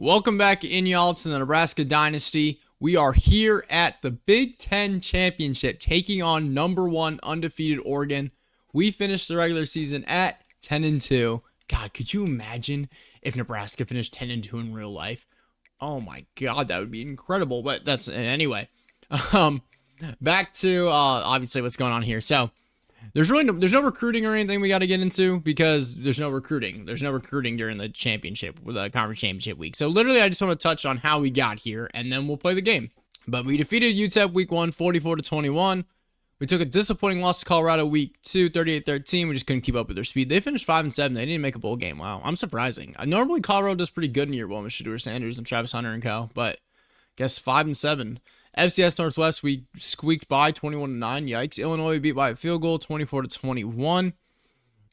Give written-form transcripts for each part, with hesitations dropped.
Welcome back in, y'all, to the Nebraska Dynasty. We are here at the Big Ten Championship, taking on #1 undefeated Oregon. We finished the regular season at 10-2. God, could you imagine if Nebraska finished 10-2 in real life? Oh my God, that would be incredible. But that's anyway. Back to obviously what's going on here. So there's no recruiting or anything we got to get into because there's no recruiting. There's no recruiting during the championship, the conference championship week. So literally, I just want to touch on how we got here, and then we'll play the game. But we defeated UTEP week 1, 44-21. We took a disappointing loss to Colorado week 2, 38-13. We just couldn't keep up with their speed. They finished 5-7. They didn't make a bowl game. Wow, I'm surprising. Normally, Colorado does pretty good in year 1 with Shedeur Sanders and Travis Hunter and co. But I guess 5-7. FCS Northwest, we squeaked by 21-9. Yikes. Illinois, we beat by a field goal, 24-21.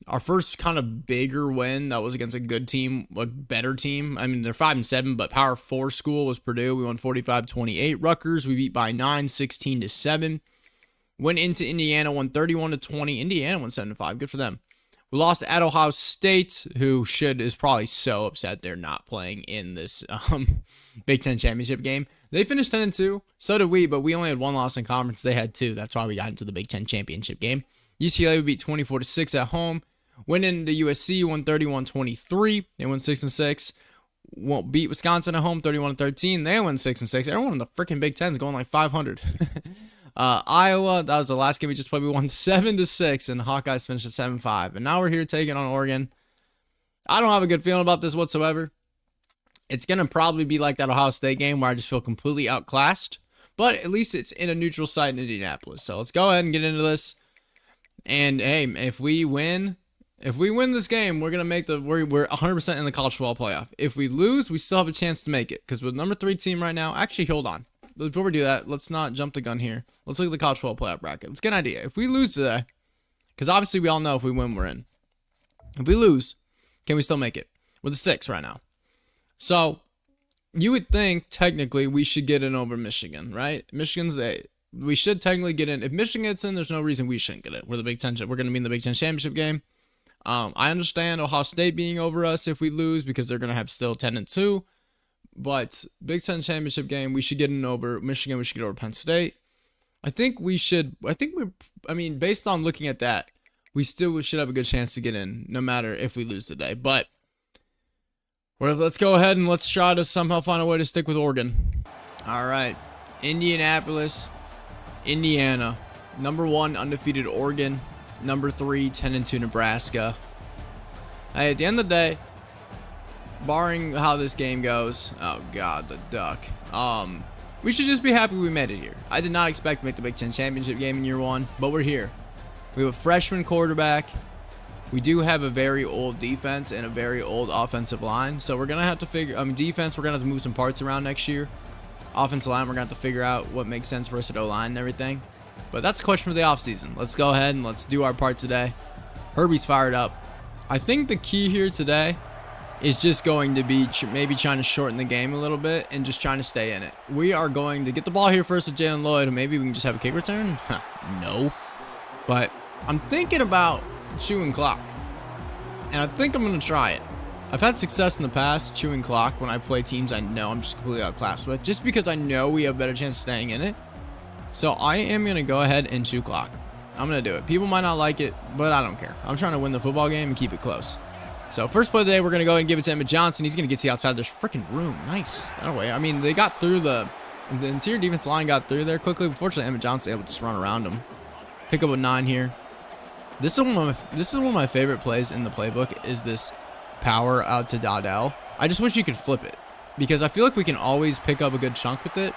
Our first kind of bigger win, that was against a good team, a better team. I mean, they're 5-7, but Power 4 school was Purdue. We won 45-28. Rutgers, we beat by 9, 16-7. Went into Indiana, won 31-20. Indiana won 7-5. Good for them. We lost at Ohio State, who is probably so upset they're not playing in this Big Ten championship game. They finished 10-2. So did we, but we only had one loss in conference. They had 2. That's why we got into the Big Ten championship game. UCLA we beat 24-6 at home. Went into USC, won 31-23. They won 6-6. Beat Wisconsin at home 31-13. They won 6-6. Everyone in the freaking Big Ten is going like 500. Iowa, that was the last game we just played. We won 7-6, and Hawkeyes finished at 7-5. And now we're here taking on Oregon. I don't have a good feeling about this whatsoever. It's going to probably be like that Ohio State game where I just feel completely outclassed. But at least it's in a neutral site in Indianapolis. So let's go ahead and get into this. And hey, if we win this game, we're going to make we're 100% in the college football playoff. If we lose, we still have a chance to make it. Because with number 3 team right now, actually, hold on. Before we do that, let's not jump the gun here. Let's look at the college football playoff bracket. Let's get an idea. If we lose today, because obviously we all know if we win, we're in. If we lose, can we still make it? We're the 6 right now. So you would think technically we should get in over Michigan, right? Michigan's 8. We should technically get in. If Michigan gets in, there's no reason we shouldn't get it. We're the Big Ten. We're going to be in the Big Ten championship game. I understand Ohio State being over us if we lose because they're going to have still 10-2. But Big Ten championship game, we should get in over Michigan. We should get over Penn State. I think based on looking at that, we still should have a good chance to get in no matter if we lose today. But let's go ahead and let's try to somehow find a way to stick with Oregon. All right. Indianapolis, Indiana. #1 undefeated Oregon. #3 10-2 Nebraska. Hey, at the end of the day, barring how this game goes, oh God, the duck. We should just be happy we made it here. I did not expect to make the Big Ten championship game in year 1, but we're here. We have a freshman quarterback. We do have a very old defense and a very old offensive line, so we're gonna have to defense. We're gonna have to move some parts around next year. Offensive line, we're gonna have to figure out what makes sense for us at O-line and everything. But that's a question for the offseason. Let's go ahead and let's do our part today. Herbie's fired up. I think the key here today is just going to be maybe trying to shorten the game a little bit and just trying to stay in it. We are going to get the ball here first with Jalen Lloyd. Maybe we can just have a kick return? No. But I'm thinking about chewing clock. And I think I'm going to try it. I've had success in the past chewing clock when I play teams I know I'm just completely outclassed with. Just because I know we have a better chance of staying in it. So I am going to go ahead and chew clock. I'm going to do it. People might not like it, but I don't care. I'm trying to win the football game and keep it close. So first play of the day, we're going to go ahead and give it to Emmett Johnson. He's going to get to the outside. There's freaking room. Nice. Anyway, I mean, they got through the interior defense line got through there quickly. Unfortunately, Emmett Johnson able to just run around him. Pick up a 9 here. This is one of my favorite plays in the playbook is this power out to Dowdell. I just wish you could flip it because I feel like we can always pick up a good chunk with it.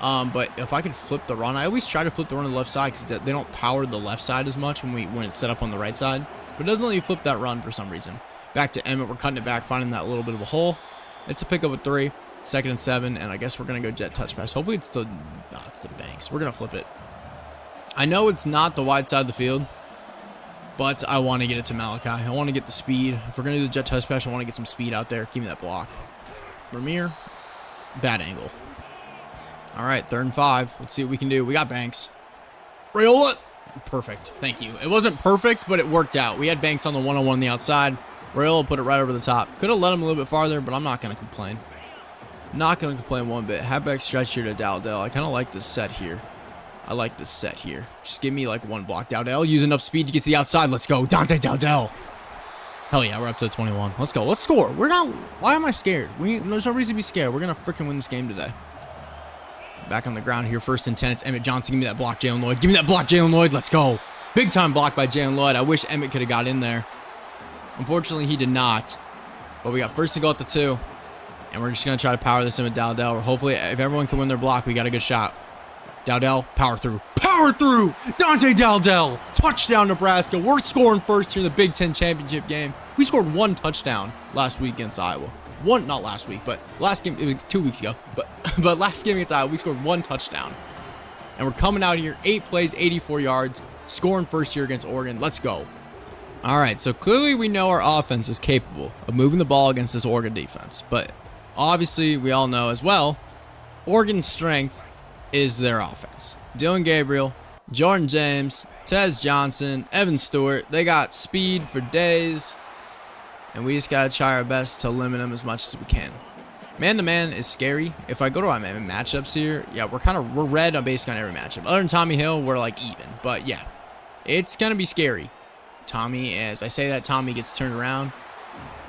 But if I could flip the run, I always try to flip the run to the left side because they don't power the left side as much when it's set up on the right side. But it doesn't let you flip that run for some reason. Back to Emmett. We're cutting it back, finding that little bit of a hole. It's a pick up of 3, 2nd and 7, and I guess we're going to go jet touch pass. Hopefully it's the Banks. We're going to flip it. I know it's not the wide side of the field, but I want to get it to Malachi. I want to get the speed. If we're going to do the jet touch pass, I want to get some speed out there. Give me that block. Ramir. Bad angle. All right, 3rd and 5. Let's see what we can do. We got Banks. Rayola. Perfect. Thank you. It wasn't perfect, but it worked out. We had Banks on the 1-on-1 on the outside. Rayola put it right over the top. Could have let him a little bit farther, but I'm not going to complain. Not going to complain one bit. Halfback stretch here to Dowdell. I kind of like this set here. I like this set here. Just give me like one block. Dowdell, use enough speed to get to the outside. Let's go. Dante Dowdell. Hell yeah, we're up to 21. Let's go. Let's score. We're not. Why am I scared? There's no reason to be scared. We're going to freaking win this game today. Back on the ground here. 1st and 10. It's Emmett Johnson. Give me that block, Jalen Lloyd. Give me that block, Jalen Lloyd. Let's go. Big time block by Jalen Lloyd. I wish Emmett could have got in there. Unfortunately, he did not. But we got 1st and goal at the 2. And we're just going to try to power this in with Dowdell. Hopefully, if everyone can win their block, we got a good shot. Dowdell, power through. Power through! Dante Dowdell! Touchdown, Nebraska. We're scoring first here in the Big Ten championship game. We scored 1 touchdown last week against Iowa. Not last week, but last game, it was 2 weeks ago. But last game against Iowa, we scored 1 touchdown. And we're coming out here, 8 plays, 84 yards, scoring first here against Oregon. Let's go. All right, so clearly we know our offense is capable of moving the ball against this Oregon defense. But obviously, we all know as well, Oregon's strength is their offense. Dylan Gabriel, Jordan James, Tez Johnson, Evan Stewart. They got speed for days. And we just got to try our best to limit them as much as we can. Man-to-man is scary. If I go to our matchups here, yeah, we're red on basically on every matchup. Other than Tommy Hill, we're like even. But yeah, it's going to be scary. Tommy, as I say that, Tommy gets turned around.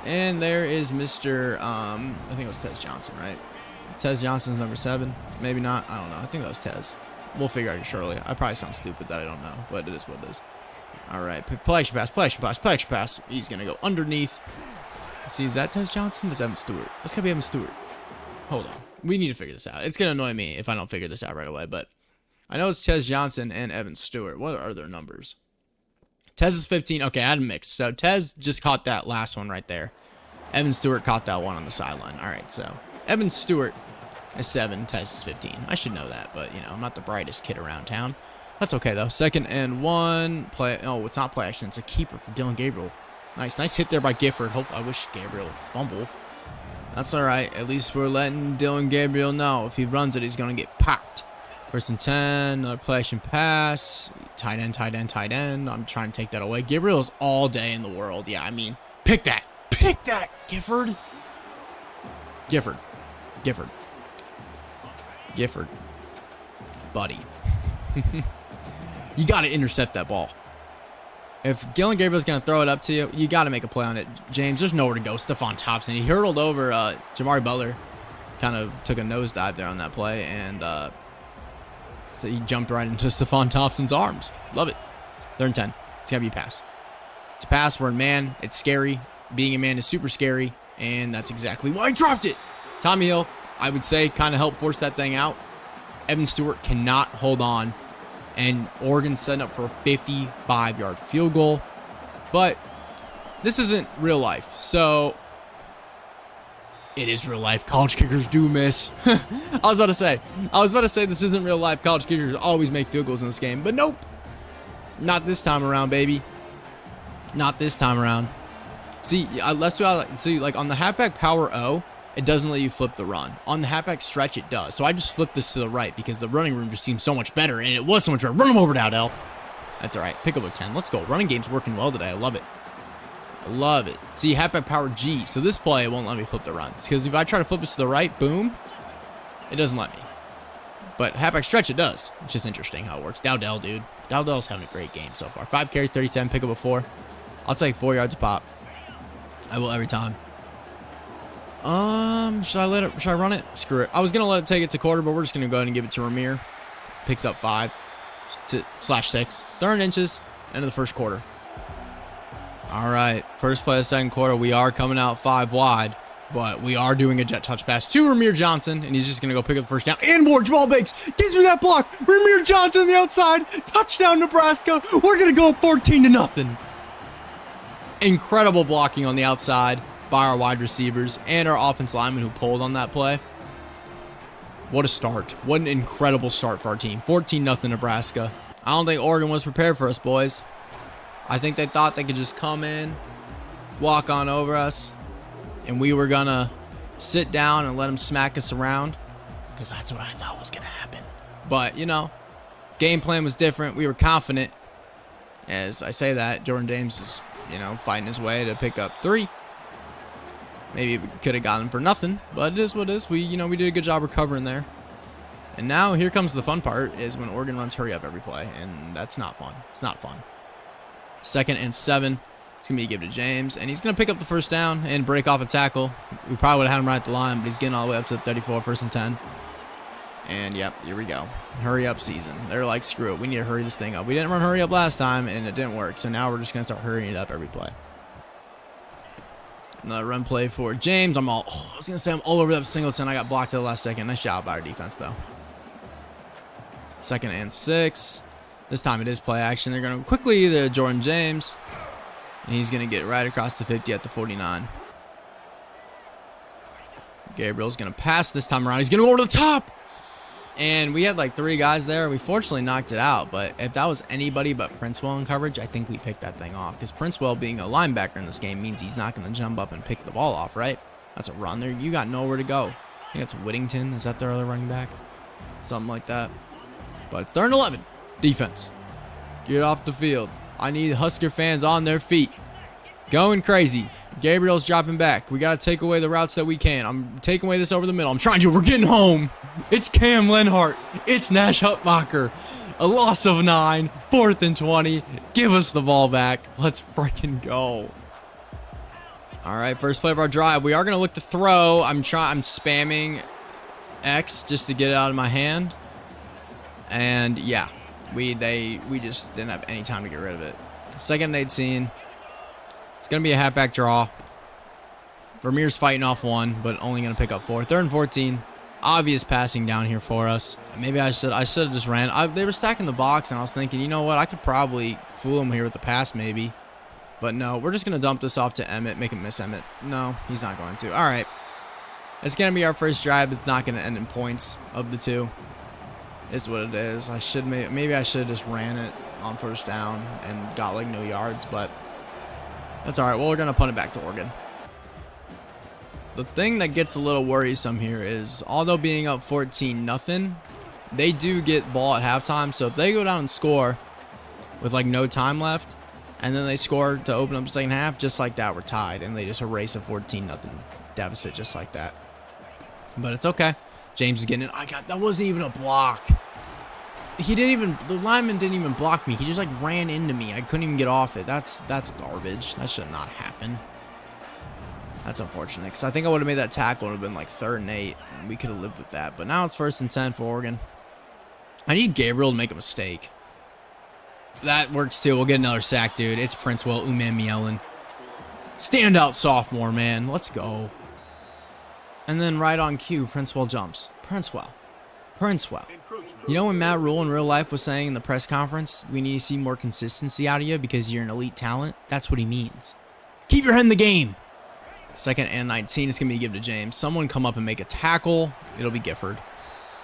And there is Mr. I think it was Tez Johnson, right? Tez Johnson's number 7. Maybe not. I don't know. I think that was Tez. We'll figure out shortly. I probably sound stupid that I don't know, but it is what it is. All right. Play action pass. Play action pass. Play action pass. He's going to go underneath. See, is that Tez Johnson? That's Evan Stewart. That's got to be Evan Stewart. Hold on. We need to figure this out. It's going to annoy me if I don't figure this out right away, but I know it's Tez Johnson and Evan Stewart. What are their numbers? Tez is 15. Okay, I had them mixed. So Tez just caught that last one right there. Evan Stewart caught that one on the sideline. All right, so Evan Stewart is 7. Tez is 15. I should know that, but, I'm not the brightest kid around town. That's okay, though. 2nd and 1. Play. Oh, it's not play action. It's a keeper for Dylan Gabriel. Nice hit there by Gifford. I wish Gabriel would fumble. That's all right. At least we're letting Dylan Gabriel know if he runs it, he's going to get popped. 1st and 10. Another play action pass. Tight end. I'm trying to take that away. Gabriel's all day in the world. Yeah, I mean, pick that. Pick that, Gifford. Gifford. Buddy. You got to intercept that ball. If Dylan Gabriel's going to throw it up to you, you got to make a play on it. James, there's nowhere to go. Stephon Thompson. He hurdled over Jamari Butler. Kind of took a nosedive there on that play. And so he jumped right into Stephon Thompson's arms. Love it. 3rd and 10. It's got to be a pass. It's a pass. We're in man. It's scary. Being a man is super scary. And that's exactly why I dropped it. Tommy Hill, I would say, kind of helped force that thing out. Evan Stewart cannot hold on. And Oregon's setting up for a 55-yard field goal. But this isn't real life. So it is real life. College kickers do miss. I was about to say this isn't real life. College kickers always make field goals in this game. But nope. Not this time around, baby. Not this time around. See, let's do like on the halfback power O, it doesn't let you flip the run. On the halfback stretch, it does. So I just flipped this to the right because the running room just seems so much better, and it was so much better. Run him over, Dowdell. That's all right. Pick up a 10. Let's go. Running game's working well today. I love it. See, halfback power G. So this play, it won't let me flip the runs because if I try to flip this to the right, boom, it doesn't let me. But halfback stretch, it does. It's just interesting how it works. Dowdell, dude. Dowdell's having a great game so far. 5 carries, 37, pick up a 4. I'll take 4 yards a pop. I will every time. Should I run it? Screw it. I was gonna let it take it to quarter, but we're just gonna go ahead and give it to Ramir. Picks up 5 /6. 3rd inches. End of the 1st quarter. All right, first play of the 2nd quarter. We are coming out 5 wide, but we are doing a jet touch pass to Ramir Johnson, and he's just gonna go pick up the 1st down. And more. Jamal Banks gives me that block. Ramir Johnson on the outside. Touchdown, Nebraska. We're gonna go 14-0. Incredible blocking on the outside by our wide receivers and our offensive lineman who pulled on that play. What a start. What an incredible start for our team. 14-0 Nebraska. I don't think Oregon was prepared for us, boys. I think they thought they could just come in, walk on over us, and we were going to sit down and let them smack us around because that's what I thought was going to happen. But, game plan was different. We were confident. As I say that, Jordan James is, fighting his way to pick up 3. Maybe we could have gotten him for nothing, but it is what it is. We did a good job recovering there. And now here comes the fun part, is when Oregon runs hurry up every play, and that's not fun. It's not fun. 2nd and 7. It's going to be a give to James, and he's going to pick up the first down and break off a tackle. We probably would have had him right at the line, but he's getting all the way up to 34, 1st and 10. And, yep, here we go. Hurry up season. They're like, screw it. We need to hurry this thing up. We didn't run hurry up last time, and it didn't work, so now we're just going to start hurrying it up every play. Another run play for James. I was going to say I'm all over that Singleton. I got blocked at the last second. Nice job by our defense, though. 2nd and 6. This time it is play action. They're going to quickly to Jordan James. And he's going to get right across the 50 at the 49. Gabriel's going to pass this time around. He's going to go over the top. And we had like 3 guys there. We fortunately knocked it out. But if that was anybody but Princewell in coverage, I think we picked that thing off. Because Princewell being a linebacker in this game means he's not going to jump up and pick the ball off, right? That's a run there. You got nowhere to go. I think it's Whittington. Is that their other running back? Something like that. But it's 3rd and 11. Defense. Get off the field. I need Husker fans on their feet. Going crazy. Gabriel's dropping back. We got to take away the routes that we can. I'm taking away this over the middle. I'm trying to. We're getting home. It's Cam Lenhart. It's Nash Hutmacher. A loss of 9. 4th and 20. Give us the ball back. Let's freaking go. All right, first play of our drive. We are going to look to throw. I'm spamming X just to get it out of my hand. And yeah, we just didn't have any time to get rid of it. 2nd and 18. It's going to be a halfback draw. Vermeer's fighting off 1, but only going to pick up 4. 3rd and 14. Obvious passing down here for us. Maybe I should have just ran. They were stacking the box, and I was thinking, you know what? I could probably fool him here with a pass maybe. But no, we're just going to dump this off to Emmett, make him miss Emmett. No, he's not going to. All right. It's going to be our first drive. It's not going to end in points of the 2. It's what it is. Maybe I should have just ran it on 1st down and got like no yards, but that's all right. Well, we're going to punt it back to Oregon. The thing that gets a little worrisome here is, although being up 14-0, they do get ball at halftime. So if they go down and score with like no time left, and then they score to open up the second half, just like that, we're tied, and they just erase a 14-0 deficit just like that. But it's okay. James is getting it. That wasn't even a block. The lineman didn't even block me. He just like ran into me. I couldn't even get off it. That's garbage. That should not happen. That's unfortunate, because I think I would have made that tackle. It would have been like 3rd and 8, and we could have lived with that. But now it's 1st and 10 for Oregon. I need Gabriel to make a mistake. That works too. We'll get another sack, dude. It's Princewell Umamielen. Standout sophomore, man. Let's go. And then right on cue, Princewell jumps. Princewell. You know when Matt Rule in real life was saying in the press conference, we need to see more consistency out of you because you're an elite talent? That's what he means. Keep your head in the game. 2nd and 19. It's going to be a give to James. Someone come up and make a tackle. It'll be Gifford.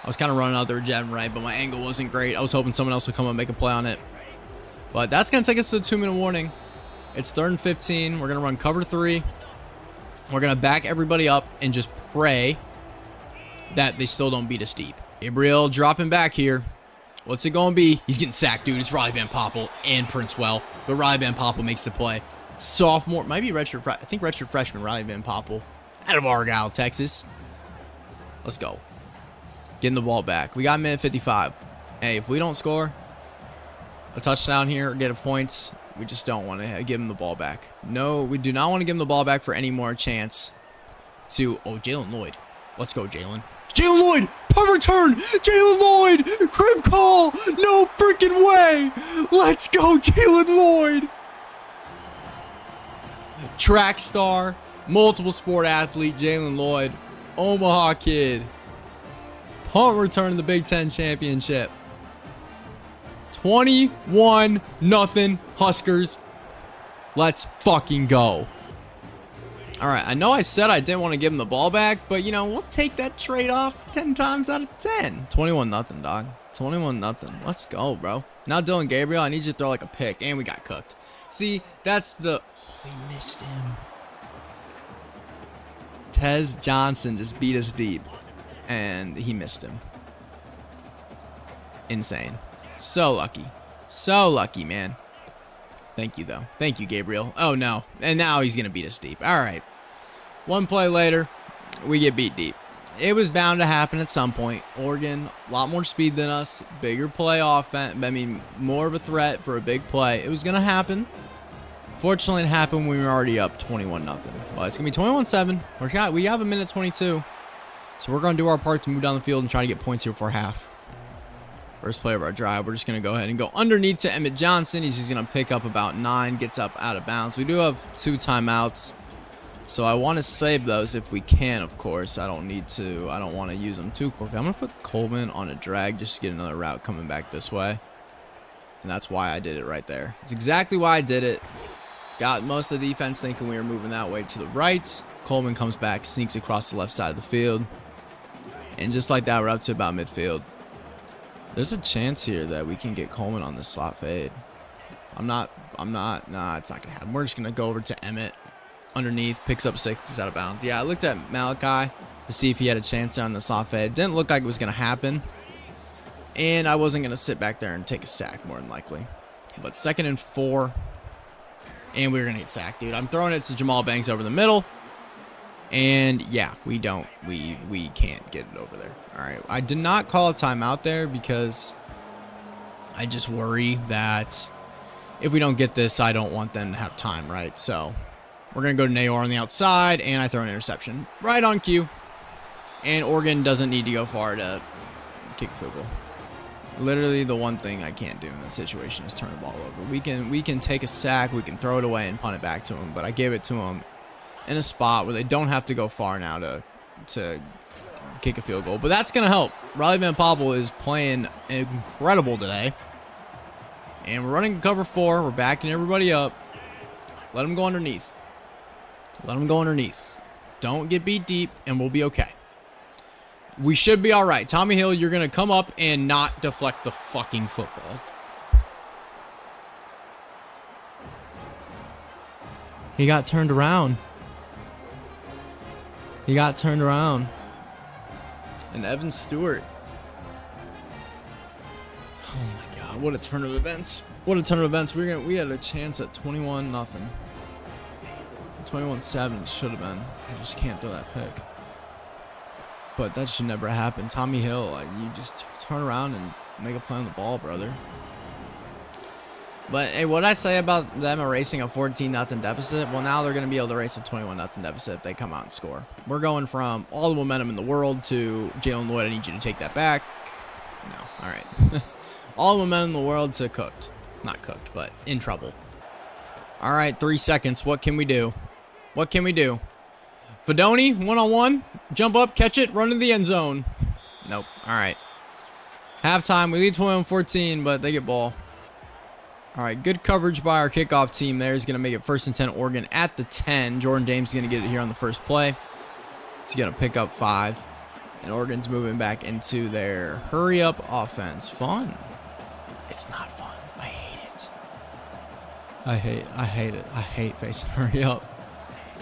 I was kind of running out there jet right, but my angle wasn't great. I was hoping someone else would come up and make a play on it. But that's going to take us to the 2-minute warning. It's 3rd and 15. We're going to run cover 3. We're going to back everybody up and just pray that they still don't beat us deep. Gabriel dropping back here. What's it going to be? He's getting sacked, dude. It's Riley Van Poppel and Princewell. But Riley Van Poppel makes the play. Sophomore, maybe redshirt, I think redshirt freshman Riley Van Poppel out of Argyle, Texas. Let's go. Getting the ball back. We got a minute 55. Hey, if we don't score a touchdown here or get a points, we just don't want to give him the ball back. No, we do not want to give him the ball back for any more chance to... Oh, Jalen Lloyd. Let's go, Jalen. Jalen Lloyd! Punt return! Jalen Lloyd! Crib call! No freaking way! Let's go, Jalen Lloyd! Track star, multiple sport athlete, Jalen Lloyd. Omaha kid. Punt return to the Big Ten championship. 21-0 Huskers. Let's fucking go. All right, I know I said I didn't want to give him the ball back, but, you know, we'll take that trade-off 10 times out of 10. 21-0, dog. 21-0. Let's go, bro. Now, Dylan Gabriel, I need you to throw like a pick, and we got cooked. See, that's the... Oh, we missed him. Tez Johnson just beat us deep, and he missed him. Insane. So lucky. So lucky, man. Thank you, though. Thank you, Gabriel. Oh, no. And now he's going to beat us deep. All right. One play later, we get beat deep. It was bound to happen at some point. Oregon, a lot more speed than us, bigger play offense. I mean, more of a threat for a big play. It was going to happen. Fortunately, it happened when we were already up 21-0. But it's going to be 21-7. We have a minute 22. So we're going to do our part to move down the field and try to get points here before half. First play of our drive, we're just going to go ahead and go underneath to Emmett Johnson. He's just going to pick up about 9, gets up out of bounds. We do have 2 timeouts. So I want to save those if we can, of course. I don't want to use them too quickly. I'm going to put Coleman on a drag just to get another route coming back this way. And that's why I did it right there. It's exactly why I did it. Got most of the defense thinking we were moving that way to the right. Coleman comes back, sneaks across the left side of the field. And just like that, we're up to about midfield. There's a chance here that we can get Coleman on this slot fade. Nah, it's not going to happen. We're just going to go over to Emmett. Underneath, picks up 6, is out of bounds. Yeah, I looked at Malachi to see if he had a chance on the slot fade. Didn't look like it was going to happen. And I wasn't going to sit back there and take a sack, more than likely. But 2nd and 4. And we were going to get sacked, dude. I'm throwing it to Jamal Banks over the middle. And yeah, we can't get it over there. All right, I did not call a timeout there because I just worry that if we don't get this, I don't want them to have time, right? So we're going to go to Nayor on the outside, and I throw an interception right on cue. And Oregon doesn't need to go far to kick a field goal. Literally the one thing I can't do in that situation is turn the ball over. We can take a sack, we can throw it away and punt it back to them, but I gave it to them in a spot where they don't have to go far now to kick a field goal. But that's going to help. Riley Van Poppel is playing incredible today. And we're running cover 4. We're backing everybody up. Let them go underneath. Let them go underneath. Don't get beat deep, and we'll be okay. We should be all right. Tommy Hill, you're going to come up and not deflect the fucking football. He got turned around. He got turned around. And Evan Stewart. Oh my God, what a turn of events. What a turn of events. We had a chance at 21-0. 21-7 should have been. I just can't throw that pick. But that should never happen. Tommy Hill, you just turn around and make a play on the ball, brother. But hey, what I say about them erasing a 14-0 deficit? Well, now they're going to be able to erase a 21-0 deficit if they come out and score. We're going from all the momentum in the world to Jalen Lloyd, I need you to take that back. No, all right. All the momentum in the world to cooked. Not cooked, but in trouble. All right, 3 seconds. What can we do? What can we do? Fedoni, one-on-one. Jump up, catch it, run to the end zone. Nope. All right. Halftime, we lead 21-14, but they get ball. All right, good coverage by our kickoff team there. He's going to make it 1st and 10 Oregon at the 10. Jordan James is going to get it here on the first play. He's going to pick up 5. And Oregon's moving back into their hurry-up offense. Fun. It's not fun. I hate it. I hate it. I hate facing hurry-up.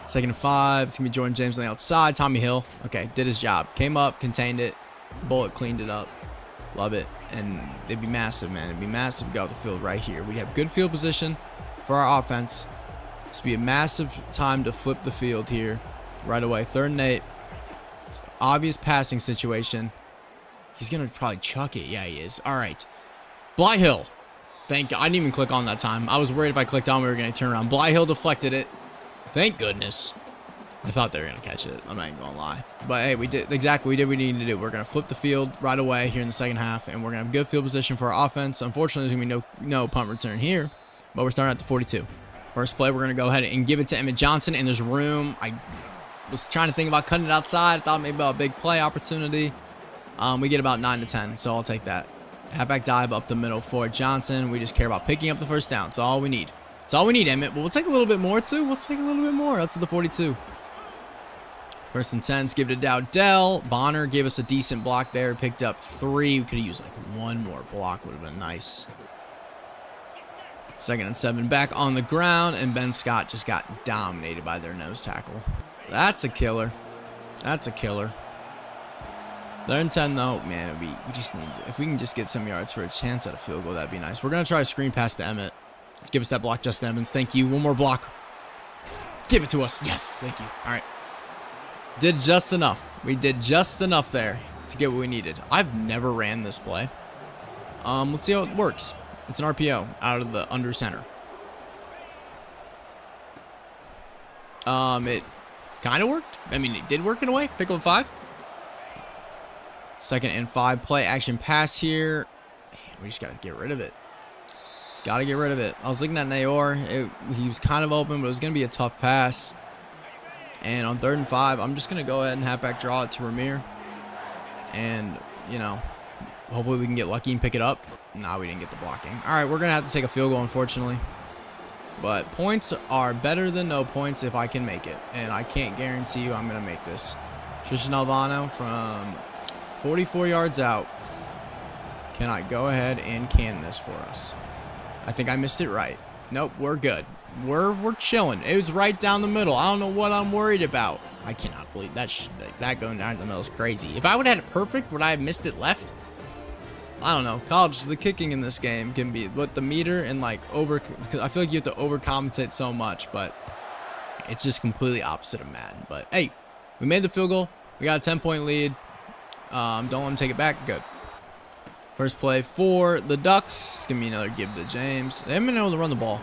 2nd and 5. It's going to be Jordan James on the outside. Tommy Hill. Okay, did his job. Came up, contained it. Bullet cleaned it up. Love it. And it'd be massive, man. It'd be massive to go out the field right here. We'd have good field position for our offense. This would be a massive time to flip the field here right away. 3rd and 8. Obvious passing situation. He's going to probably chuck it. Yeah, he is. All right. Blyhill. Thank God. I didn't even click on that time. I was worried if I clicked on we were going to turn around. Blyhill deflected it. Thank goodness. I thought they were going to catch it. I'm not even going to lie. But, hey, we did exactly what we needed to do. We're going to flip the field right away here in the second half, and we're going to have good field position for our offense. Unfortunately, there's going to be no punt return here, but we're starting at the 42. First play, we're going to go ahead and give it to Emmett Johnson, and there's room. I was trying to think about cutting it outside. Thought maybe about a big play opportunity. We get about 9 to 10, so I'll take that. Halfback dive up the middle for Johnson. We just care about picking up the first down. That's all we need. That's all we need, Emmett. But we'll take a little bit more, too. We'll take a little bit more up to the 42. 1st and 10, give it to Dowdell. Bonner gave us a decent block there. Picked up 3. We could have used like one more block. Would have been nice. 2nd and 7, back on the ground. And Ben Scott just got dominated by their nose tackle. That's a killer. That's a killer. 3rd and 10, though. Man, we just need to, if we can just get some yards for a chance at a field goal, that'd be nice. We're going to try a screen pass to Emmett. Give us that block, Justin Evans. Thank you. One more block. Give it to us. Yes. Thank you. All right. Did just enough. We did just enough there to get what we needed. I've never ran this play. Let's see how it works. It's an RPO out of the under center. It kind of worked. I mean, it did work in a way. Pick up 5. 2nd and 5. Play action pass here. Man, we just got to get rid of it. Got to get rid of it. I was looking at Nayor. He was kind of open, but it was going to be a tough pass. And on 3rd and 5, I'm just going to go ahead and halfback draw it to Ramir. And, you know, hopefully we can get lucky and pick it up. Nah, we didn't get the blocking. All right, we're going to have to take a field goal, unfortunately. But points are better than no points if I can make it. And I can't guarantee you I'm going to make this. Tristan Alvano from 44 yards out. Can I go ahead and can this for us? I think I missed it right. Nope, we're good. We're chilling. It was right down the middle. I don't know what I'm worried about. I cannot believe that going down the middle is crazy. If I would have had it perfect, would I have missed it left? I don't know. College, the kicking in this game can be with the meter and like because I feel like you have to overcompensate so much, but it's just completely opposite of Madden. But hey, we made the field goal. We got a 10-point lead. Don't let them take it back. Good. First play for the Ducks. It's gonna be another give to James. They haven't been able to run the ball.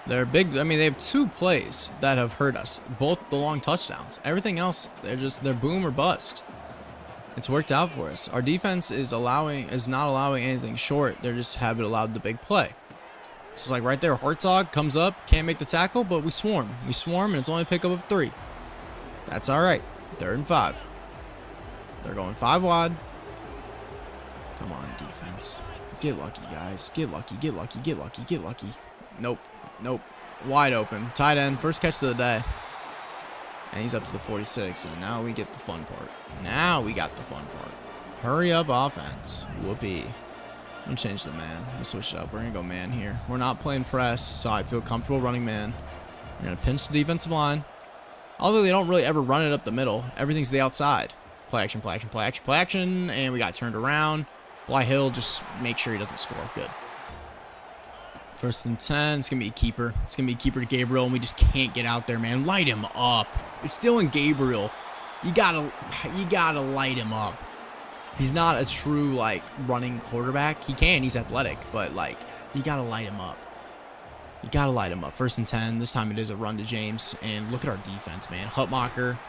They're big. I mean, they have 2 plays that have hurt us. Both the long touchdowns. Everything else, they're boom or bust. It's worked out for us. Our defense is not allowing anything short. They just haven't allowed the big play. It's like right there. Hartzog comes up, can't make the tackle, but we swarm. We swarm, and it's only a pickup of 3. That's all right. 3rd and 5. They're going 5 wide. Come on, defense. Get lucky, guys. Get lucky. Get lucky. Get lucky. Get lucky. Nope. Nope. Wide open. Tight end. First catch of the day. And he's up to the 46. And now we get the fun part. Now we got the fun part. Hurry up offense. Whoopee. I'm going to change the man. I'm going to switch it up. We're going to go man here. We're not playing press, so I feel comfortable running man. We're going to pinch the defensive line. Although they don't really ever run it up the middle. Everything's to the outside. Play action, play action, play action, play action. And we got turned around. Bly Hill, just make sure he doesn't score. Good. 1st and 10. It's going to be a keeper. It's going to be a keeper to Gabriel, and we just can't get out there, man. Light him up. It's still in Gabriel. You gotta light him up. He's not a true, like, running quarterback. He can. He's athletic. But, like, you gotta light him up. You gotta light him up. 1st and 10. This time it is a run to James. And look at our defense, man. Hutmacher,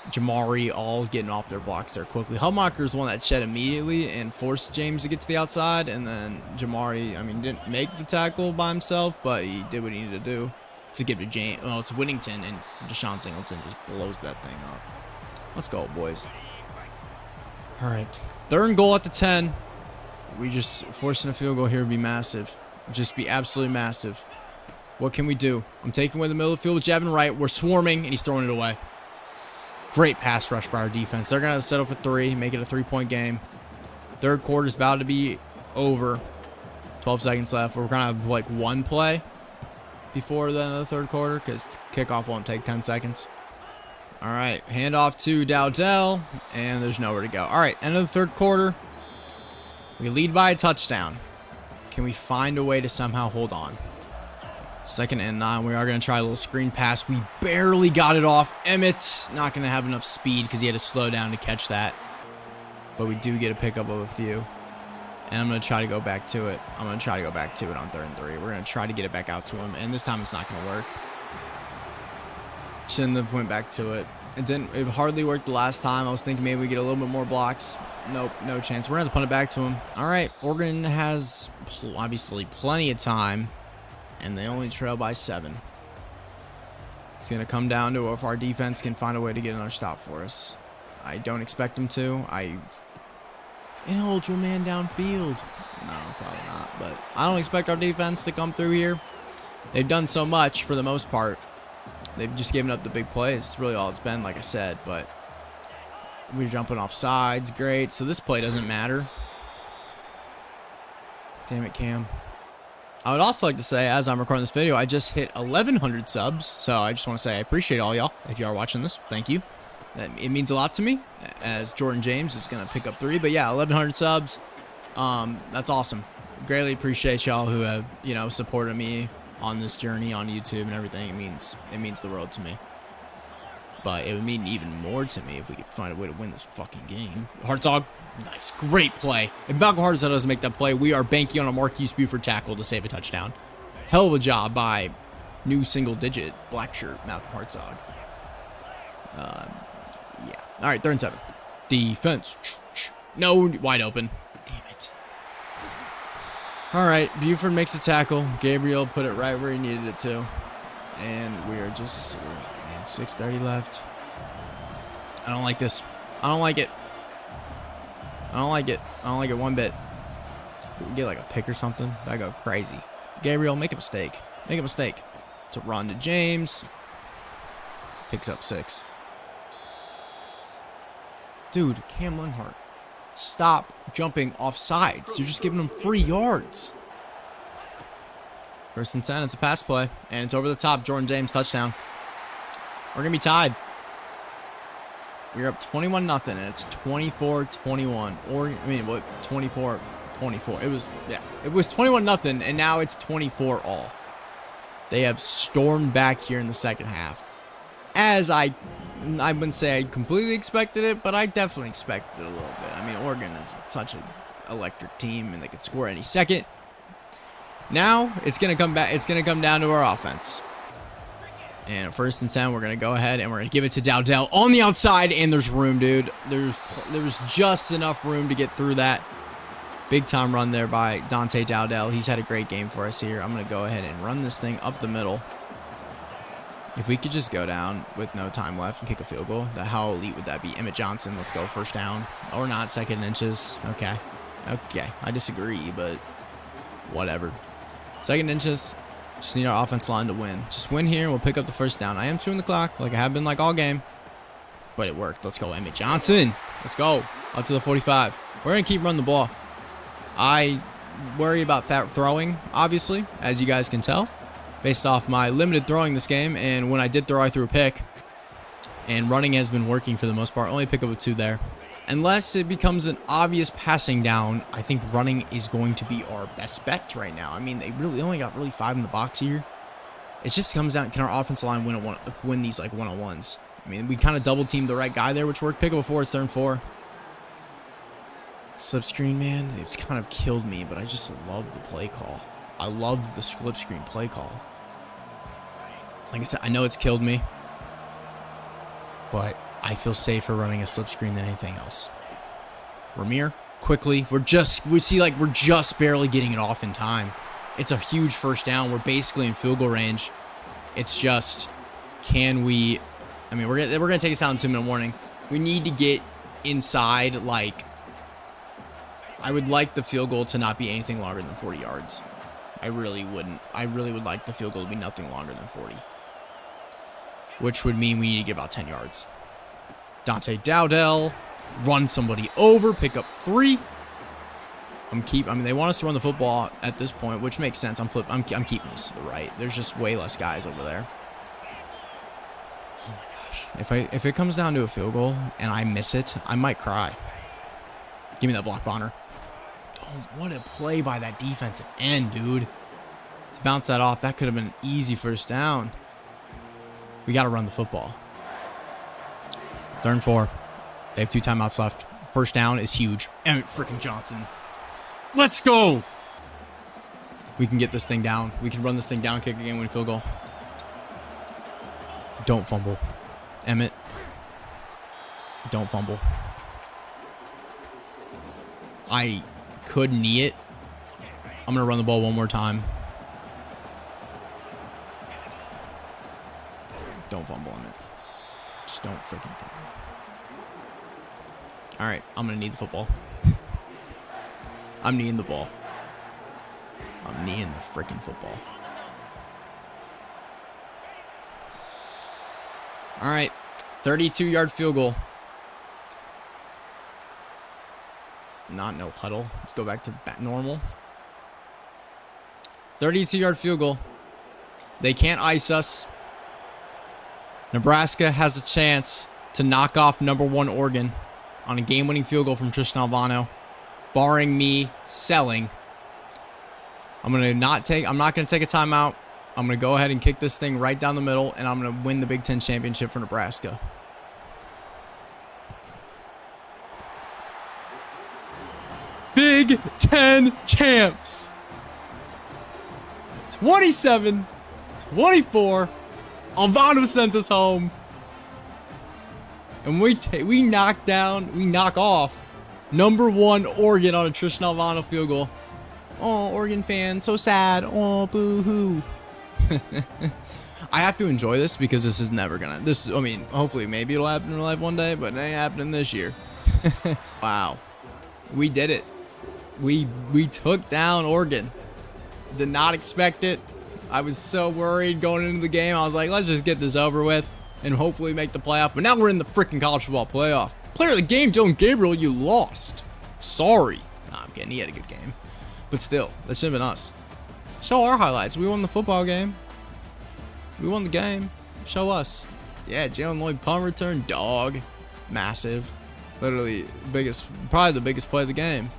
Jamari all getting off their blocks there quickly. Hutmacher is the one that shed immediately and forced James to get to the outside. And then Jamari, I mean, didn't make the tackle by himself, but he did what he needed to do to give to James. Oh, it's Whittington, and Deshaun Singleton just blows that thing up. Let's go, boys. All right. 3rd and goal at the 10. We just forcing a field goal here would be massive. Just be absolutely massive. What can we do? I'm taking away the middle of the field with Javin Wright. We're swarming, and he's throwing it away. Great pass rush by our defense. They're going to settle for 3, make it a 3-point game. 3rd quarter is about to be over. 12 seconds left. We're going to have like 1 play before the end of the 3rd quarter because kickoff won't take 10 seconds. All right, handoff to Dowdell, and there's nowhere to go. All right, end of the 3rd quarter. We lead by a touchdown. Can we find a way to somehow hold on? 2nd and 9. We are going to try a little screen pass. We barely got it off. Emmett's not going to have enough speed because he had to slow down to catch that. But we do get a pickup of a few. And I'm going to try to go back to it. I'm going to try to go back to it on 3rd and 3. We're going to try to get it back out to him. And this time it's not going to work. Shouldn't have went back to it. It hardly worked the last time. I was thinking maybe we get a little bit more blocks. Nope, no chance. We're going to punt it back to him. All right, Oregon has obviously plenty of time. And they only trail by 7. It's going to come down to if our defense can find a way to get another stop for us. I don't expect them to. An ultra man downfield. No, probably not. But I don't expect our defense to come through here. They've done so much for the most part. They've just given up the big plays. It's really all it's been, like I said. But we're jumping off sides. Great. So this play doesn't matter. Damn it, Cam. I would also like to say, as I'm recording this video, I just hit 1,100 subs. So I just want to say I appreciate all y'all. If you are watching this, thank you. It means a lot to me, as Jordan James is going to pick up 3. But yeah, 1,100 subs. That's awesome. Greatly appreciate y'all who have, supported me on this journey on YouTube and everything. It means the world to me. But it would mean even more to me if we could find a way to win this fucking game. Hartzog, nice, great play. If Malcolm Hartzog doesn't make that play, we are banking on a Marquise Buford tackle to save a touchdown. Hell of a job by new single-digit black shirt Malcolm Hartzog. Yeah. All right, 3rd and 7. Defense. No, wide open. Damn it. All right, Buford makes the tackle. Gabriel put it right where he needed it to. And we are just, man, 6:30 left. I don't like this. I don't like it. I don't like it. I don't like it one bit. Could we get like a pick or something? That'd go crazy. Gabriel, make a mistake. Make a mistake. To run to James. Picks up 6. Dude, Cam Lenhart. Stop jumping off sides. You're just giving them 3 yards. 1st and 10. It's a pass play. And it's over the top. Jordan James, touchdown. We're going to be tied. We're up 21-0. And it's 24-21. Or, I mean, what? 24-24. It was 21-0. And now it's 24-all. They have stormed back here in the second half. As I wouldn't say I completely expected it, but I definitely expected it a little bit. I mean, Oregon is such an electric team, and they could score any second. Now it's gonna come back. It's gonna come down to our offense. And 1st and 10, we're gonna go ahead and we're gonna give it to Dowdell on the outside, and there's room, dude. There's just enough room to get through that. Big time run there by Dante Dowdell. He's had a great game for us here. I'm gonna go ahead and run this thing up the middle. If we could just go down with no time left and kick a field goal, how elite would that be? Emmett Johnson, let's go. 1st down. Or not, 2nd and inches. Okay. Okay. I disagree, but whatever. 2nd and inches. Just need our offense line to win. Just win here and we'll pick up the 1st down. I am chewing the clock like I have been like all game. But it worked. Let's go, Emmett Johnson. Let's go. Up to the 45. We're going to keep running the ball. I worry about that throwing, obviously, as you guys can tell. Based off my limited throwing this game, and when I did throw, I threw a pick. And running has been working for the most part. Only pick up a 2 there. Unless it becomes an obvious passing down, I think running is going to be our best bet right now. I mean, they only got 5 in the box here. It just comes down, can our offensive line win these like one-on-ones? I mean, we kind of double teamed the right guy there, which worked. Pick up a 4, it's 3rd and 4. Slip screen, man, it's kind of killed me, but I just love the play call. I love the slip screen play call. Like I said, I know it's killed me, but I feel safer running a slip screen than anything else. Ramir, quickly. We're just barely getting it off in time. It's a huge 1st down. We're basically in field goal range. It's just, can we? I mean, we're gonna take us out in 2-minute warning. We need to get inside. Like, I would like the field goal to not be anything longer than 40 yards. I really wouldn't. I really would like the field goal to be nothing longer than 40. Which would mean we need to get about 10 yards. Dante Dowdell, run somebody over, pick up 3. I mean, they want us to run the football at this point, which makes sense. I'm keeping this to the right. There's just way less guys over there. Oh my gosh. If it comes down to a field goal and I miss it, I might cry. Give me that block, Bonner. Oh, what a play by that defensive end, dude. To bounce that off, that could have been an easy 1st down. We got to run the football. 3rd and 4. They have 2 timeouts left. 1st down is huge. Emmett freaking Johnson. Let's go. We can get this thing down. We can run this thing down, kick a game-winning field goal. Don't fumble. Emmett. Don't fumble. I could knee it. I'm going to run the ball one more time. Don't fumble on it. Just don't freaking fumble. All right, I'm going to need the football. I'm kneeing the ball. I'm kneeing the freaking football. All right, 32-yard field goal. Not no huddle. Let's go back to normal. 32-yard field goal. They can't ice us. Nebraska has a chance to knock off #1 Oregon on a game-winning field goal from Tristan Alvano, barring me selling. I'm not going to take a timeout. I'm going to go ahead and kick this thing right down the middle, and I'm going to win the Big Ten championship for Nebraska. Big Ten champs. 27-24. Alvano sends us home. And we knock off #1 Oregon on a Tristan Alvano field goal. Oh, Oregon fans, so sad. Oh, boo-hoo. I have to enjoy this because this is never gonna. I mean, hopefully, maybe it'll happen in real life one day, but it ain't happening this year. Wow, we did it. We took down Oregon. Did not expect it. I was so worried going into the game. I was like, let's just get this over with and hopefully make the playoff. But now we're in the freaking college football playoff. Player of the game, Dylan Gabriel, you lost. Sorry. Nah, I'm kidding. He had a good game. But still, that should have been us. Show our highlights. We won the football game. We won the game. Show us. Yeah, Jalen Lloyd punt return, dog. Massive. Literally probably the biggest play of the game.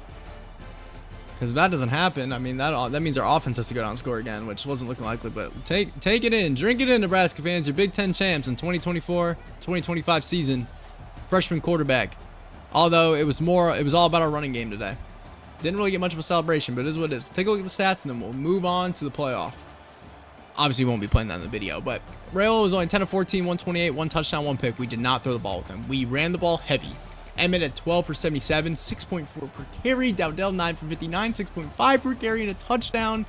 Because if that doesn't happen, I mean, that means our offense has to go down and score again, which wasn't looking likely. But take it in. Drink it in, Nebraska fans. Your Big Ten champs in 2024-2025 season. Freshman quarterback. Although it was all about our running game today. Didn't really get much of a celebration, but it is what it is. Take a look at the stats, and then we'll move on to the playoff. Obviously, we won't be playing that in the video, but Rayola was only 10 of 14, 128, 1 touchdown, 1 pick. We did not throw the ball with him. We ran the ball heavy. Emmett at 12 for 77, 6.4 per carry. Dowdell 9 for 59, 6.5 per carry and a touchdown.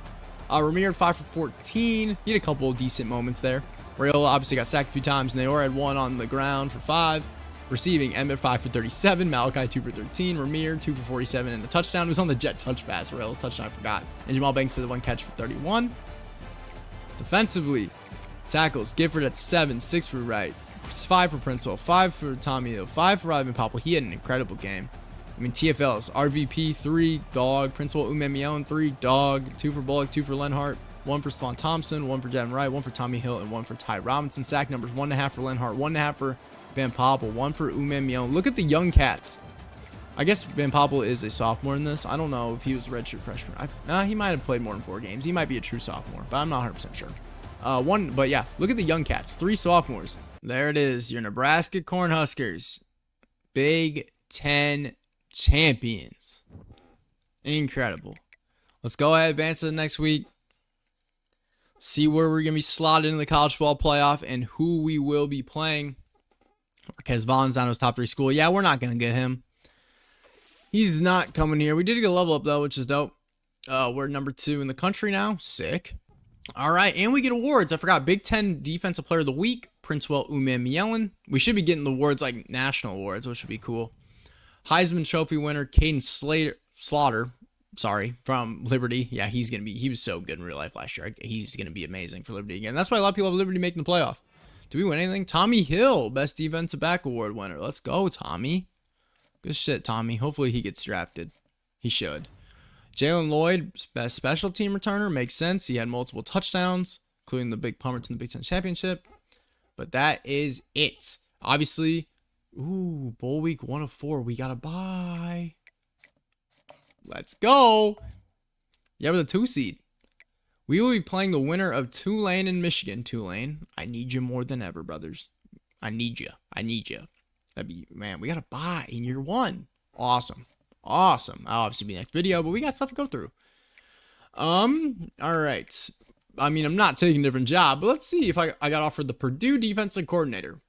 Ramir 5 for 14. He had a couple of decent moments there. Rayola obviously got sacked a few times. Nayor had 1 on the ground for 5. Receiving, Emmett 5 for 37. Malachi 2 for 13. Ramir 2 for 47 and a touchdown. It was on the jet touch pass. Rayola's touchdown, I forgot. And Jamal Banks had the 1 catch for 31. Defensively, tackles, Gifford at 7, 6 for Wright. 5 for Princewell, 5 for Tommy Hill, 5 for Ivan Popple. He had an incredible game. I mean, TFLs, RVP 3, dog. Princewell Umemion 3, dog. 2 for Bullock, 2 for Lenhart, 1 for Spawn Thompson, 1 for Devin Wright, 1 for Tommy Hill, and 1 for Ty Robinson. Sack numbers 1.5 for Lenhart, 1.5 for Van Popple, 1 for Umemion. Look at the young cats. I guess Van Popple is a sophomore in this. I don't know if he was a redshirt freshman. He might have played more than 4 games. He might be a true sophomore, but I'm not 100% sure. But yeah, look at the young cats. 3 sophomores. There it is. Your Nebraska Cornhuskers. Big Ten champions. Incredible. Let's go ahead and advance to the next week. See where we're going to be slotted in the college football playoff and who we will be playing. Because Vaughn's down to his top 3 school. Yeah, we're not going to get him. He's not coming here. We did get a level up, though, which is dope. We're number 2 in the country now. Sick. All right, and we get awards. I forgot. Big Ten Defensive Player of the Week, Princewell Umemielen. We should be getting the awards like national awards, which would be cool. Heisman Trophy winner, Caden Slaughter, from Liberty. Yeah, he was so good in real life last year. He's going to be amazing for Liberty again. That's why a lot of people have Liberty making the playoff. Did we win anything? Tommy Hill, Best Defensive Back Award winner. Let's go, Tommy. Good shit, Tommy. Hopefully he gets drafted. He should. Jalen Lloyd, best special team returner. Makes sense. He had multiple touchdowns, including the big punt return in the Big Ten Championship. But that is it. Obviously, bowl week 1 of 4. We got to bye. Let's go. Yeah, with a 2 seed. We will be playing the winner of Tulane and Michigan. Tulane, I need you more than ever, brothers. I need you. Man, we got to bye in year 1. Awesome. I'll obviously be next video, but we got stuff to go through. All right. I mean, I'm not taking a different job, but let's see if I got offered the Purdue defensive coordinator.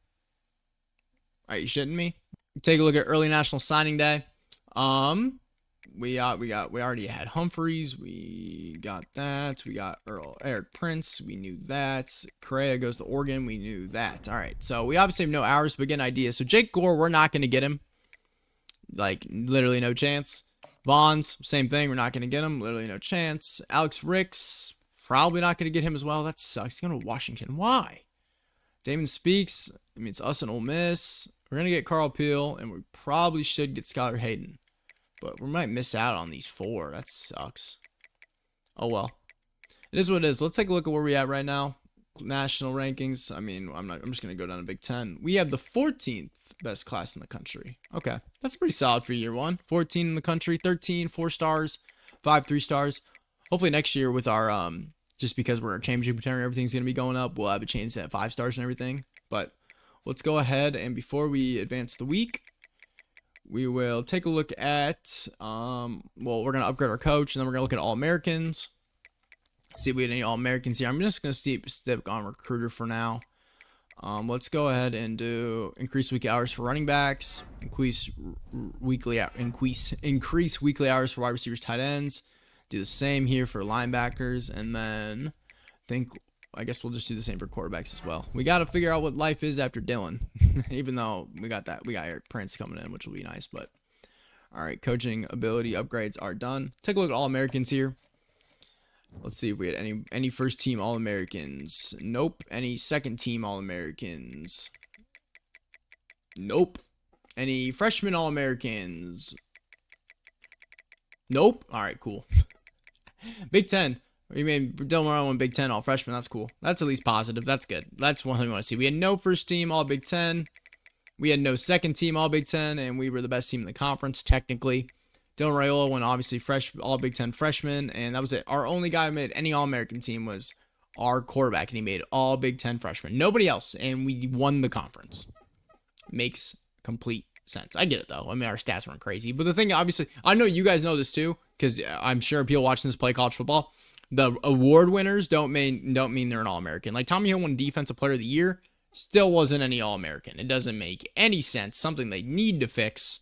Are you shitting me? Take a look at early National Signing Day. We already had Humphreys. We got that. We got Eric Prince. We knew that. Correa goes to Oregon. We knew that. All right. So we obviously have no hours, but get an idea. So Jake Gore, we're not going to get him. Like, literally no chance. Vaughn's, same thing. We're not going to get him. Literally no chance. Alex Ricks, probably not going to get him as well. That sucks. He's going to Washington. Why? Damon Speaks. I mean, it's us and Ole Miss. We're going to get Carl Peel, and we probably should get Skylar Hayden. But we might miss out on these 4. That sucks. Oh, well. It is what it is. Let's take a look at where we're at right now. National rankings. I mean, I'm just going to go down to Big Ten. We have the 14th best class in the country. Okay. That's pretty solid for year 1. 14 in the country, 13 4 stars, 5 3 stars. Hopefully next year with our just because we're a championship contender, everything's going to be going up. We'll have a chance at 5 stars and everything. But let's go ahead, and before we advance the week, we will take a look at, well, we're going to upgrade our coach, and then we're going to look at All-Americans. See if we had any All-Americans here. I'm just going to stick on recruiter for now. Let's go ahead and do increase weekly hours for running backs, increase weekly hours for wide receivers, tight ends. Do the same here for linebackers, and then I guess we'll just do the same for quarterbacks as well. We got to figure out what life is after Dylan, even though we got Eric Prince coming in, which will be nice. But all right, coaching ability upgrades are done. Take a look at All-Americans here. Let's see if we had any first team All-Americans. Nope. Any second team All-Americans. Nope. Any freshman All-Americans. Nope. All right, cool. Big Ten. We made Dylan Morrow in Big Ten all freshmen. That's cool. That's at least positive. That's good. That's one thing we want to see. We had no first team all Big Ten. We had no second team all Big Ten, and we were the best team in the conference technically. Dylan Raiola went obviously all Big Ten freshman, and that was it. Our only guy who made any All-American team was our quarterback, and he made all Big Ten freshmen. Nobody else, and we won the conference. Makes complete sense. I get it though. I mean, our stats weren't crazy, but the thing, obviously, I know you guys know this too, because I'm sure people watching this play college football. The award winners don't mean they're an All-American. Like Tommy Hill won Defensive Player of the Year, still wasn't any All-American. It doesn't make any sense. Something they need to fix.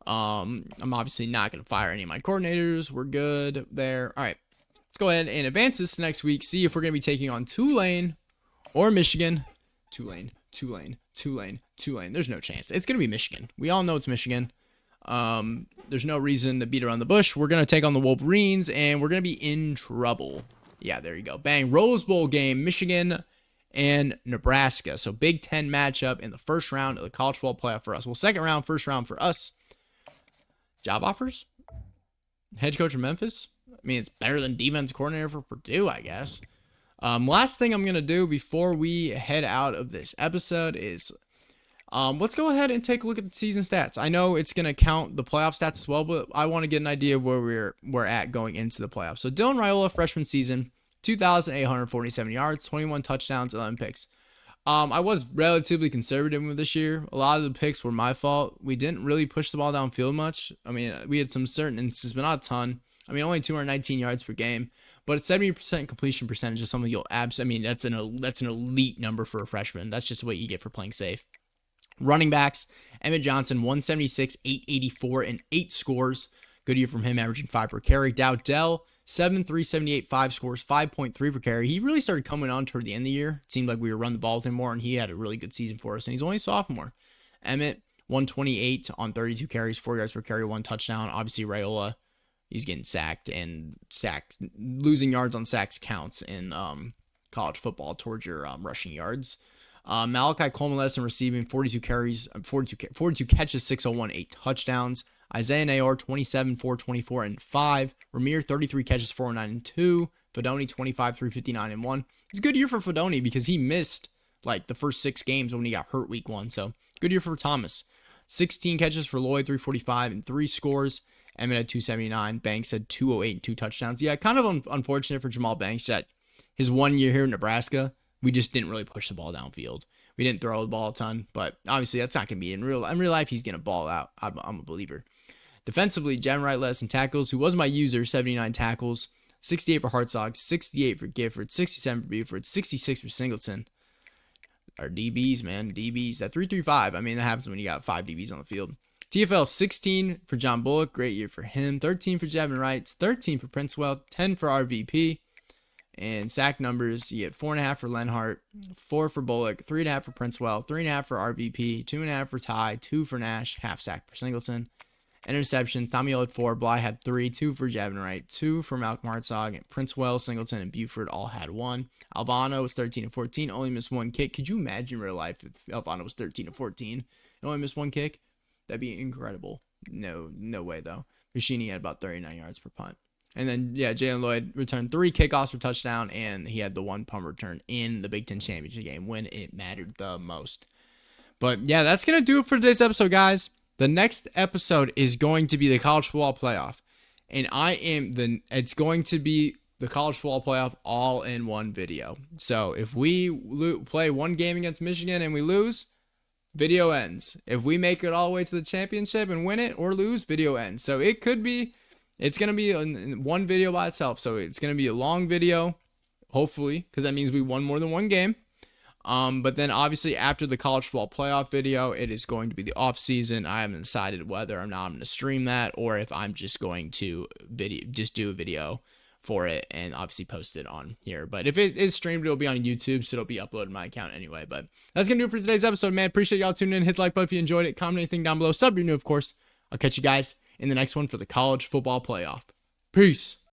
I'm obviously not going to fire any of my coordinators. We're good there. All right, let's go ahead and advance this next week. See if we're going to be taking on Tulane or Michigan. Tulane. There's no chance. It's going to be Michigan. We all know it's Michigan. There's no reason to beat around the bush. We're going to take on the Wolverines, and we're going to be in trouble. Yeah, there you go. Bang. Rose Bowl game, Michigan and Nebraska. So Big Ten matchup in the first round of the college football playoff for us. Well, second round, first round for us. Job offers? Head coach of Memphis? I mean, it's better than defense coordinator for Purdue, I guess. Last thing I'm going to do before we head out of this episode is let's go ahead and take a look at the season stats. I know it's going to count the playoff stats as well, but I want to get an idea of where we're at going into the playoffs. So Dylan Raiola, freshman season, 2,847 yards, 21 touchdowns, 11 picks. I was relatively conservative with this year. A lot of the picks were my fault. We didn't really push the ball downfield much. I mean, we had some certain instances, but not a ton. I mean, only 219 yards per game, but 70% completion percentage is something you'll I mean, that's an elite number for a freshman. That's just what you get for playing safe. Running backs, Emmett Johnson, 176, 884, and 8 scores. Good year from him, averaging 5 per carry. Dowdell, 7, 378, 5 scores, 5.3 per carry. He really started coming on toward the end of the year. It seemed like we were running the ball with him more, and he had a really good season for us, and he's only a sophomore. Emmett, 128 on 32 carries, 4 yards per carry, 1 touchdown. Obviously, Raiola, he's getting sacked, and losing yards on sacks counts in college football towards your rushing yards. Malachi Coleman led us in receiving, 42 catches, 601, 8 touchdowns. Isaiah Nayor, 27, 424, and 5. Ramir, 33 catches, 409, and 2. Fedoni, 25, 359, and 1. It's a good year for Fedoni because he missed like the first 6 games when he got hurt week 1. So good year for Thomas. 16 catches for Lloyd, 345, and 3 scores. Emmett had 279. Banks had 208 and 2 touchdowns. Yeah, kind of unfortunate for Jamal Banks that his 1 year here in Nebraska, we just didn't really push the ball downfield. We didn't throw the ball a ton, but obviously that's not going to be in real life. He's going to ball out. I'm a believer. Defensively, Jen Wright led us in tackles, who was my user, 79 tackles, 68 for Hartzog, 68 for Gifford, 67 for Buford, 66 for Singleton. Our DBs, man, DBs. That 3-3-5, I mean, that happens when you got 5 DBs on the field. TFL, 16 for John Bullock, great year for him, 13 for Javin Wright, 13 for Princewell, 10 for RVP. And sack numbers, you get 4.5 for Lenhart, 4 for Bullock, 3.5 for Princewell, 3.5 for RVP, 2.5 for Ty, 2 for Nash, half sack for Singleton. Interceptions, Tommy had 4, Bly had 3, 2 for Javin Wright, 2 for Malcolm Hartzog, and Princewell, Singleton, and Buford all had 1. Alvano was 13 and 14, only missed 1 kick. Could you imagine in real life if Alvano was 13 and 14 and only missed 1 kick? That'd be incredible. No way though. Machini had about 39 yards per punt. And then, yeah, Jalen Lloyd returned 3 kickoffs for touchdown, and he had the 1 punt return in the Big Ten Championship game when it mattered the most. But, yeah, that's going to do it for today's episode, guys. The next episode is going to be the college football playoff. And it's going to be the college football playoff all in one video. So if we play one game against Michigan and we lose, video ends. If we make it all the way to the championship and win it or lose, video ends. So it's going to be one video by itself. So it's going to be a long video, hopefully, because that means we won more than one game. But then obviously after the college football playoff video, it is going to be the off season. I haven't decided whether or not I'm going to stream that or if I'm just going to do a video for it and obviously post it on here. But if it is streamed, it'll be on YouTube, so it'll be uploaded to my account anyway. But that's going to do it for today's episode, man. Appreciate y'all tuning in. Hit the like button if you enjoyed it. Comment anything down below. Sub if you're new, of course. I'll catch you guys in the next one for the college football playoff. Peace.